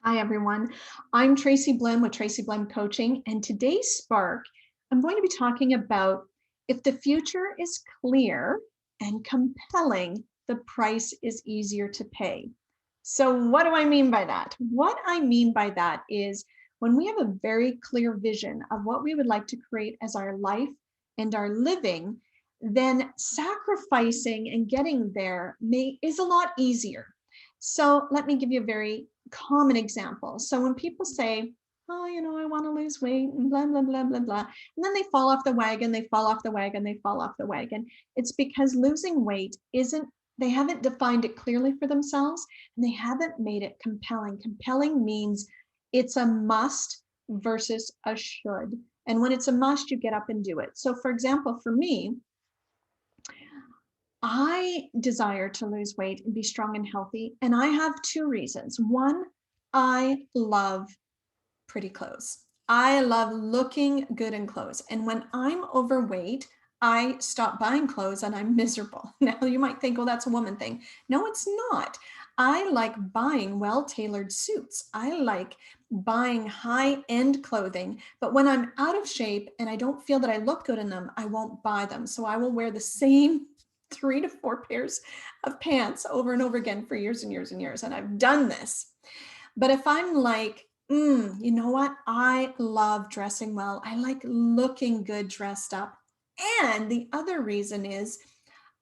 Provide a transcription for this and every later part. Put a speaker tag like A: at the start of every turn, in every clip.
A: Hi, everyone. I'm Tracy Blehm with Tracy Blehm Coaching, and today's Spark, I'm going to be talking about if the future is clear and compelling, the price is easier to pay. So, what do I mean by that? What I mean by that is when we have a very clear vision of what we would like to create as our life and our living, then sacrificing and getting there is a lot easier. So, let me give you a very common example. So when people say, oh, I want to lose weight and blah, blah, blah, blah, blah, and then they fall off the wagon, they fall off the wagon, they fall off the wagon. It's because losing weight they haven't defined it clearly for themselves and they haven't made it compelling. Compelling means it's a must versus a should. And when it's a must, you get up and do it. So for example, for me, I desire to lose weight and be strong and healthy. And I have two reasons. One, I love pretty clothes. I love looking good in clothes. And when I'm overweight, I stop buying clothes and I'm miserable. Now you might think, well, that's a woman thing. No, it's not. I like buying well-tailored suits. I like buying high-end clothing, but when I'm out of shape and I don't feel that I look good in them, I won't buy them. So I will wear the same 3 to 4 pairs of pants over and over again for years and years and years. And I've done this. But if I'm like, you know what? I love dressing well. I like looking good dressed up. And the other reason is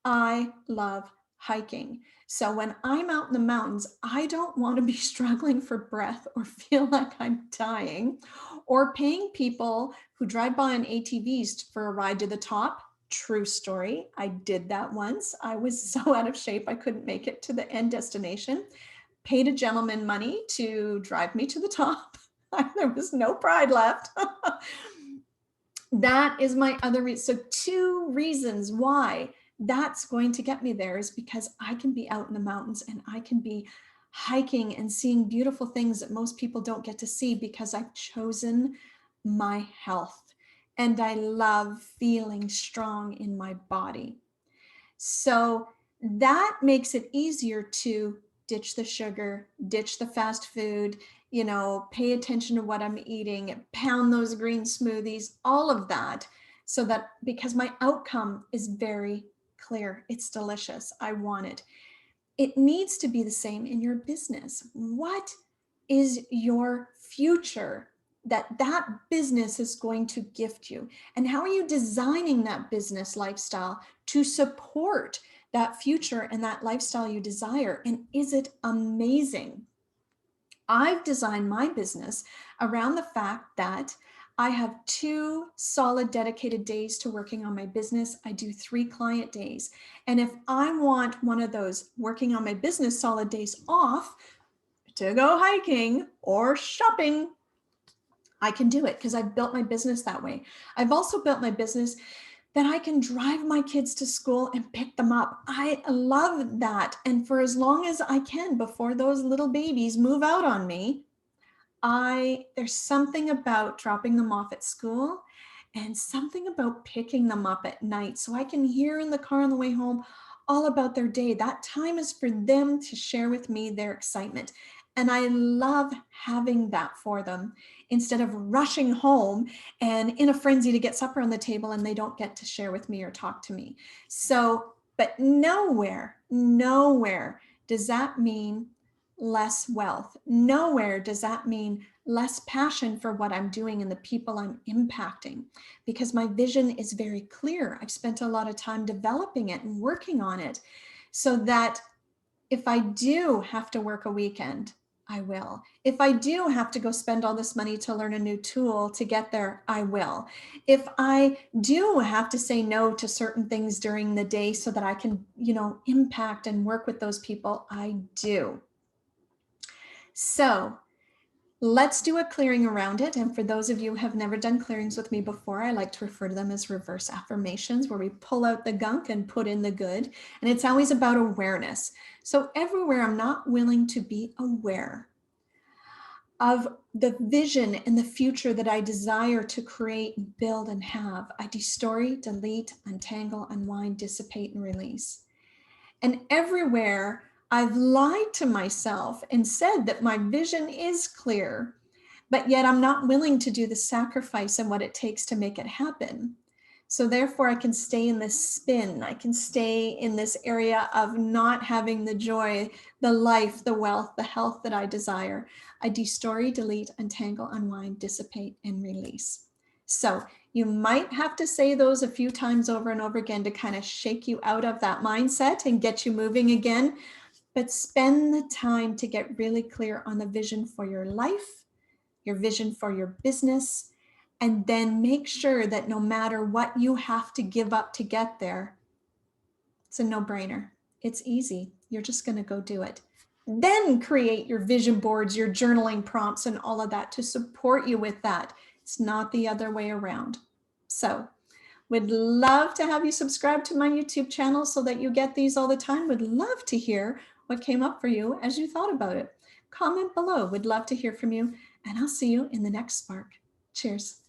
A: I love hiking. So when I'm out in the mountains, I don't want to be struggling for breath or feel like I'm dying or paying people who drive by on ATVs for a ride to the top. True story. I did that once. I was so out of shape, I couldn't make it to the end destination. Paid a gentleman money to drive me to the top. There was no pride left. That is my other reason. So two reasons why that's going to get me there is because I can be out in the mountains and I can be hiking and seeing beautiful things that most people don't get to see because I've chosen my health and I love feeling strong in my body. So that makes it easier to ditch the sugar, ditch the fast food, pay attention to what I'm eating, pound those green smoothies, all of that. So that because my outcome is very clear, it's delicious, I want it. It needs to be the same in your business. What is your future that business is going to gift you? And how are you designing that business lifestyle to support that future and that lifestyle you desire? And is it amazing? I've designed my business around the fact that I have 2 solid dedicated days to working on my business. I do 3 client days. And if I want one of those working on my business solid days off to go hiking or shopping, I can do it because I've built my business that way. I've also built my business that I can drive my kids to school and pick them up. I love that. And for as long as I can before those little babies move out on me, there's something about dropping them off at school and something about picking them up at night so I can hear in the car on the way home all about their day. That time is for them to share with me their excitement. And I love having that for them instead of rushing home and in a frenzy to get supper on the table and they don't get to share with me or talk to me. So, but nowhere does that mean less wealth. Nowhere does that mean less passion for what I'm doing and the people I'm impacting, because my vision is very clear. I've spent a lot of time developing it and working on it so that if I do have to work a weekend, I will. If I do have to go spend all this money to learn a new tool to get there, I will. If I do have to say no to certain things during the day so that I can, impact and work with those people, I do. So let's do a clearing around it. And for those of you who have never done clearings with me before, I like to refer to them as reverse affirmations, where we pull out the gunk and put in the good. And it's always about awareness. So everywhere I'm not willing to be aware of the vision and the future that I desire to create, build, and have, I destory, delete, untangle, unwind, dissipate, and release. And everywhere I've lied to myself and said that my vision is clear, but yet I'm not willing to do the sacrifice and what it takes to make it happen. So therefore, I can stay in this spin. I can stay in this area of not having the joy, the life, the wealth, the health that I desire. I destory, delete, untangle, unwind, dissipate, and release. So you might have to say those a few times over and over again to kind of shake you out of that mindset and get you moving again. But spend the time to get really clear on the vision for your life, your vision for your business, and then make sure that no matter what you have to give up to get there, it's a no-brainer. It's easy. You're just going to go do it. Then create your vision boards, your journaling prompts, and all of that to support you with that. It's not the other way around. So, would love to have you subscribe to my YouTube channel so that you get these all the time. Would love to hear what came up for you as you thought about it. Comment below. Would love to hear from you. And I'll see you in the next spark. Cheers.